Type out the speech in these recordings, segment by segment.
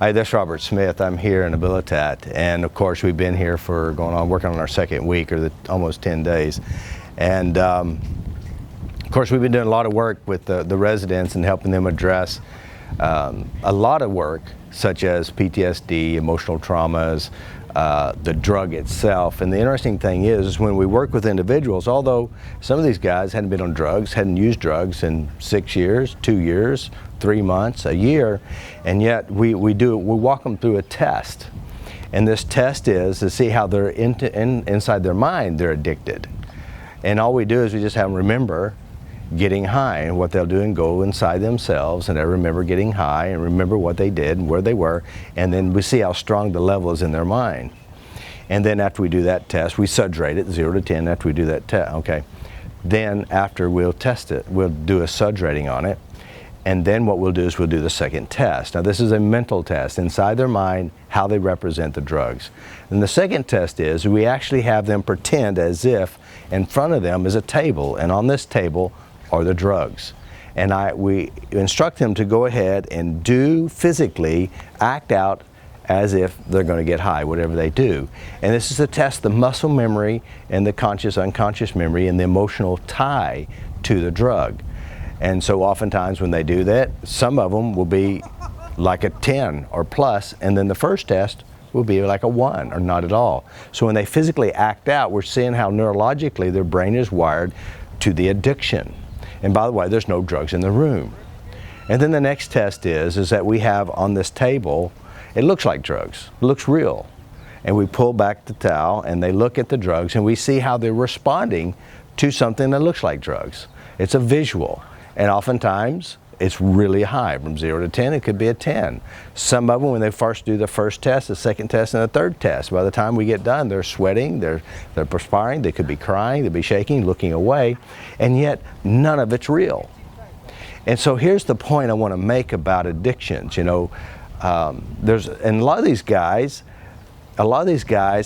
Hi, this is Robert Smith. I'm here in Habilitat, and of course we've been here for working on our second week, or almost 10 days. And of course we've been doing a lot of work with the residents and helping them address a lot of work, such as PTSD, emotional traumas, the drug itself. And the interesting thing is when we work with individuals, although some of these guys hadn't been on drugs, hadn't used drugs in 6 years, 2 years, 3 months, a year, and yet we walk them through a test. And this test is to see how they're inside their mind they're addicted. And all we do is we just have them remember getting high, and what they'll do and go inside themselves and they remember getting high and remember what they did and where they were, and then we see how strong the level is in their mind. And then after we do that test, we sudrate it 0 to 10 after we do that test. Okay. Then after we'll test it, we'll do a sudge rating on it, and then what we'll do is we'll do the second test. Now this is a mental test inside their mind, how they represent the drugs. And the second test is we actually have them pretend as if in front of them is a table, and on this table are the drugs. And we instruct them to go ahead and do physically, act out as if they're going to get high, whatever they do. And this is to test the muscle memory and the conscious, unconscious memory and the emotional tie to the drug. And so oftentimes when they do that, some of them will be like a 10 or plus, and then the first test will be like a 1 or not at all. So when they physically act out, we're seeing how neurologically their brain is wired to the addiction. And by the way, there's no drugs in the room. And then the next test is that we have on this table, it looks like drugs, it looks real. And we pull back the towel and they look at the drugs and we see how they're responding to something that looks like drugs. It's a visual. And oftentimes it's really high. From 0 to 10, it could be a 10. Some of them, when they first do the first test, the second test, and the third test, by the time we get done, they're sweating, they're perspiring, they could be crying, they'll be shaking, looking away, and yet none of it's real. And so here's the point I want to make about addictions. You know, and a lot of these guys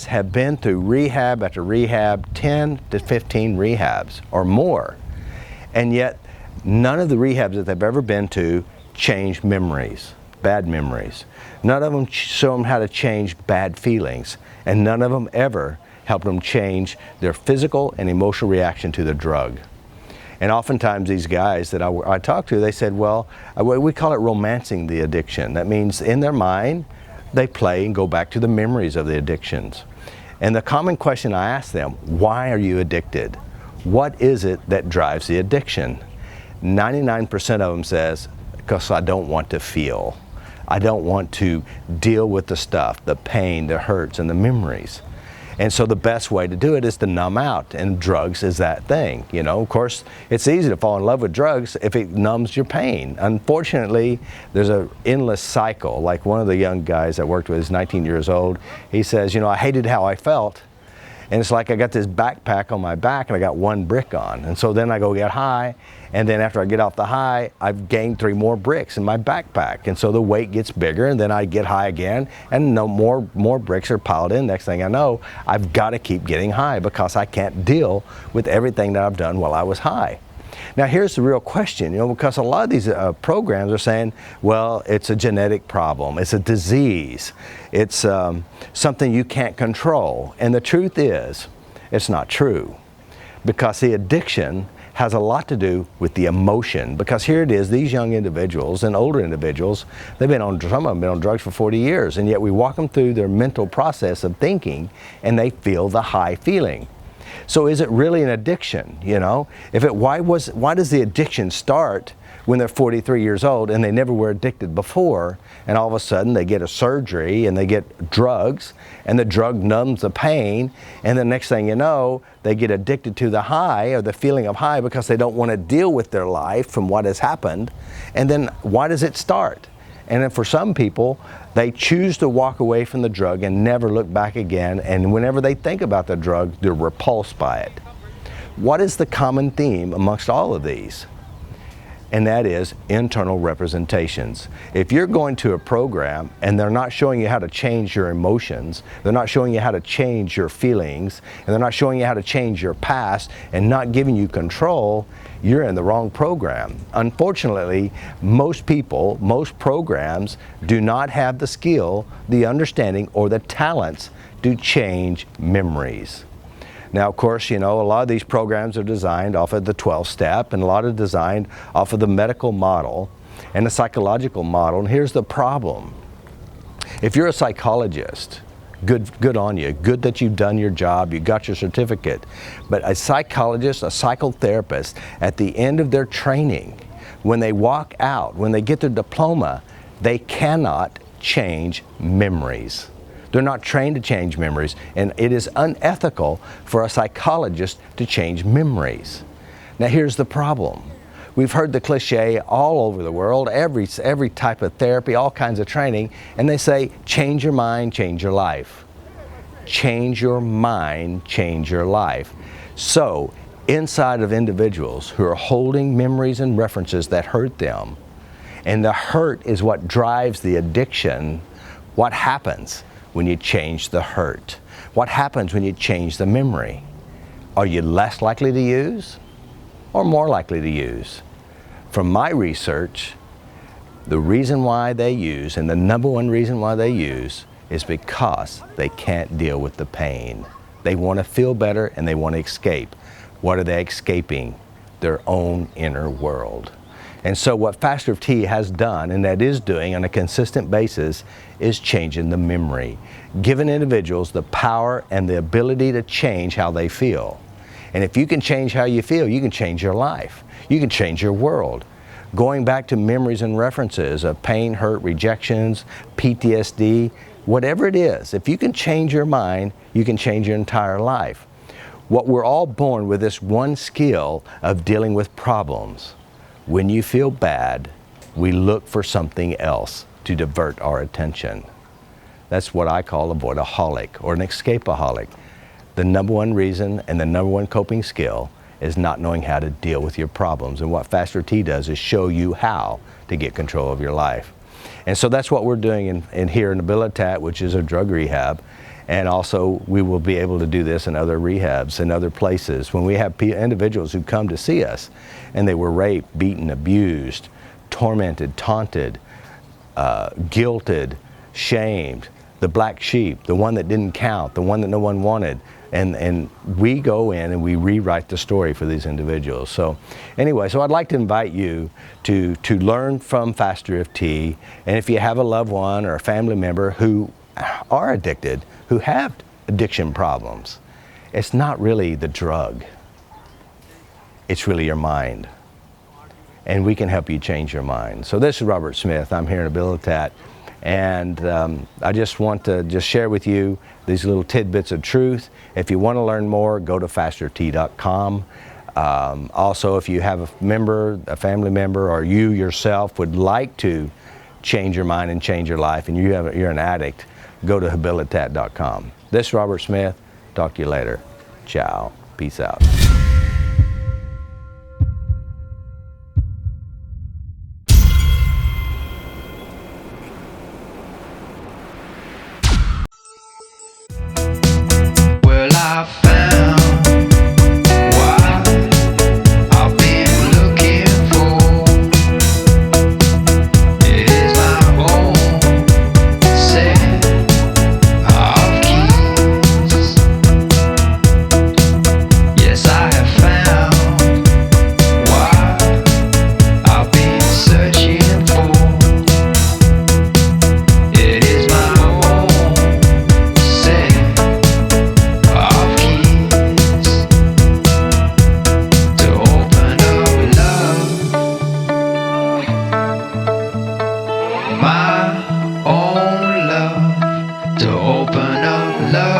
have been through rehab after rehab, 10 to 15 rehabs or more, and yet none of the rehabs that they've ever been to change memories, bad memories. None of them show them how to change bad feelings, and none of them ever help them change their physical and emotional reaction to the drug. And oftentimes these guys that I talk to, they said, well, we call it romancing the addiction. That means in their mind, they play and go back to the memories of the addictions. And the common question I ask them, why are you addicted? What is it that drives the addiction? 99% of them says, because I don't want to feel. I don't want to deal with the stuff, the pain, the hurts, and the memories. And so the best way to do it is to numb out, and drugs is that thing. You know, of course, it's easy to fall in love with drugs if it numbs your pain. Unfortunately, there's an endless cycle. Like one of the young guys I worked with is 19 years old. He says, you know, I hated how I felt. And it's like I got this backpack on my back and I got 1 brick on. And so then I go get high, and then after I get off the high, I've gained 3 more bricks in my backpack. And so the weight gets bigger, and then I get high again, and no more bricks are piled in. Next thing I know, I've got to keep getting high because I can't deal with everything that I've done while I was high. Now here's the real question, you know, because a lot of these programs are saying, well, it's a genetic problem, it's a disease, it's something you can't control. And the truth is, it's not true, because the addiction has a lot to do with the emotion. Because here it is, these young individuals and older individuals, some of them been on drugs for 40 years, and yet we walk them through their mental process of thinking, and they feel the high feeling. So is it really an addiction? You know, why does the addiction start when they're 43 years old and they never were addicted before, and all of a sudden they get a surgery and they get drugs, and the drug numbs the pain, and the next thing you know, they get addicted to the high or the feeling of high because they don't want to deal with their life from what has happened. And then why does it start? And then for some people, they choose to walk away from the drug and never look back again, and whenever they think about the drug, they're repulsed by it. What is the common theme amongst all of these? and that is internal representations. If you're going to a program and they're not showing you how to change your emotions, they're not showing you how to change your feelings, and they're not showing you how to change your past and not giving you control, you're in the wrong program. Unfortunately, most people, most programs do not have the skill, the understanding, or the talents to change memories. Now, of course, you know, a lot of these programs are designed off of the 12-step, and a lot are designed off of the medical model and the psychological model. And here's the problem. If you're a psychologist, good on you. Good that you've done your job, you got your certificate. But a psychologist, a psychotherapist, at the end of their training, when they walk out, when they get their diploma, they cannot change memories. They're not trained to change memories, and it is unethical for a psychologist to change memories. Now here's the problem. We've heard the cliche all over the world, every type of therapy, all kinds of training, and they say, change your mind, change your life. Change your mind, change your life. So, inside of individuals who are holding memories and references that hurt them, and the hurt is what drives the addiction, what happens when you change the hurt? What happens when you change the memory? Are you less likely to use or more likely to use? From my research, the reason why they use, and the number one reason why they use, is because they can't deal with the pain. They want to feel better and they want to escape. What are they escaping? Their own inner world. And so what FasterEFT has done, and that is doing on a consistent basis, is changing the memory, giving individuals the power and the ability to change how they feel. And if you can change how you feel, you can change your life. You can change your world. Going back to memories and references of pain, hurt, rejections, PTSD, whatever it is, if you can change your mind, you can change your entire life. What we're all born with this one skill of dealing with problems. When you feel bad, we look for something else to divert our attention. That's what I call a voidaholic or an escapeaholic. The number one reason and the number one coping skill is not knowing how to deal with your problems. And what FasterEFT does is show you how to get control of your life. And so that's what we're doing in here in Abilitat, which is a drug rehab. And also we will be able to do this in other rehabs and other places. When we have individuals who come to see us and they were raped, beaten, abused, tormented, taunted, guilted, shamed, the black sheep, the one that didn't count, the one that no one wanted. And we go in and we rewrite the story for these individuals. So anyway, so I'd like to invite you to learn from FasterEFT. And if you have a loved one or a family member who are addicted, who have addiction problems, it's not really the drug. It's really your mind. And we can help you change your mind. So this is Robert Smith. I'm here in Abilitat. And I just want to share with you these little tidbits of truth. If you want to learn more, go to fastereft.com. Also, if you have a member, a family member, or you yourself would like to change your mind and change your life, and you're an addict, go to abilitat.com. This is Robert Smith. Talk to you later. Ciao. Peace out. My own love to open up love.